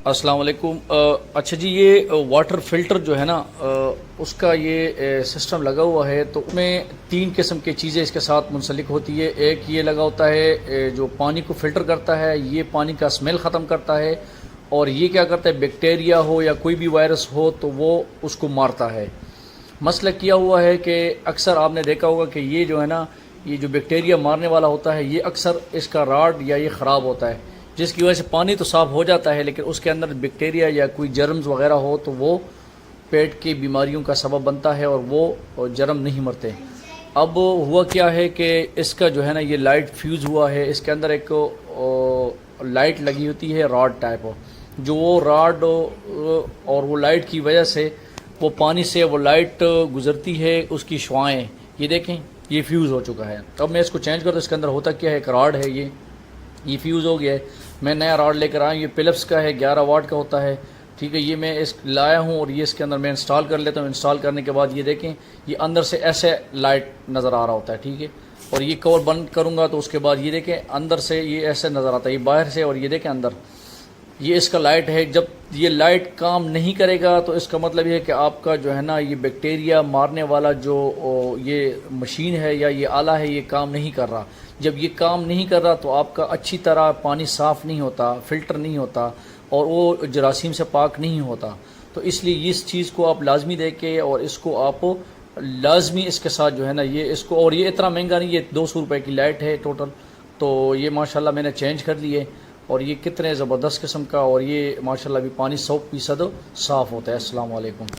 السلام علیکم۔ اچھا جی، یہ واٹر فلٹر جو ہے نا اس کا یہ سسٹم لگا ہوا ہے، تو اس میں 3 قسم کی چیزیں اس کے ساتھ منسلک ہوتی ہے۔ ایک یہ لگا ہوتا ہے جو پانی کو فلٹر کرتا ہے، یہ پانی کا اسمیل ختم کرتا ہے، اور یہ کیا کرتا ہے، بیکٹیریا ہو یا کوئی بھی وائرس ہو تو وہ اس کو مارتا ہے۔ مسئلہ کیا ہوا ہے کہ اکثر آپ نے دیکھا ہوگا کہ یہ جو ہے نا، یہ جو بیکٹیریا مارنے والا ہوتا ہے، یہ اکثر اس کا راڈ یا یہ خراب ہوتا ہے، جس کی وجہ سے پانی تو صاف ہو جاتا ہے لیکن اس کے اندر بیکٹیریا یا کوئی جرمز وغیرہ ہو تو وہ پیٹ کی بیماریوں کا سبب بنتا ہے اور وہ جرم نہیں مرتے۔ اب ہوا کیا ہے کہ اس کا جو ہے نا یہ لائٹ فیوز ہوا ہے، اس کے اندر ایک لائٹ لگی ہوتی ہے راڈ ٹائپ، جو وہ راڈ اور وہ لائٹ کی وجہ سے وہ پانی سے وہ لائٹ گزرتی ہے، اس کی شعاعیں، یہ دیکھیں یہ فیوز ہو چکا ہے۔ اب میں اس کو چینج کرتا ہوں، اس کے اندر ہوتا کیا ہے، ایک راڈ ہے، یہ فیوز ہو گیا ہے۔ میں نیا راڈ لے کر آیا ہوں، یہ فلپس کا ہے، 11 واٹ کا ہوتا ہے، ٹھیک ہے۔ یہ میں اس لایا ہوں اور یہ اس کے اندر میں انسٹال کر لیتا ہوں۔ انسٹال کرنے کے بعد یہ دیکھیں، یہ اندر سے ایسے لائٹ نظر آ رہا ہوتا ہے، ٹھیک ہے۔ اور یہ کور بند کروں گا تو اس کے بعد یہ دیکھیں اندر سے یہ ایسے نظر آتا ہے، یہ باہر سے، اور یہ دیکھیں اندر یہ اس کا لائٹ ہے۔ جب یہ لائٹ کام نہیں کرے گا تو اس کا مطلب یہ ہے کہ آپ کا جو ہے نا یہ بیکٹیریا مارنے والا جو یہ مشین ہے یا یہ آلہ ہے یہ کام نہیں کر رہا۔ جب یہ کام نہیں کر رہا تو آپ کا اچھی طرح پانی صاف نہیں ہوتا، فلٹر نہیں ہوتا، اور وہ جراثیم سے پاک نہیں ہوتا۔ تو اس لیے اس چیز کو آپ لازمی دیکھیں، اور اس کو آپ لازمی اس کے ساتھ جو ہے نا یہ اس کو، اور یہ اتنا مہنگا نہیں، یہ 200 روپے کی لائٹ ہے ٹوٹل۔ تو یہ ماشاءاللہ میں نے چینج کر لیے، اور یہ کتنے زبردست قسم کا، اور یہ ماشاءاللہ بھی پانی 100% صاف ہوتا ہے۔ السلام علیکم۔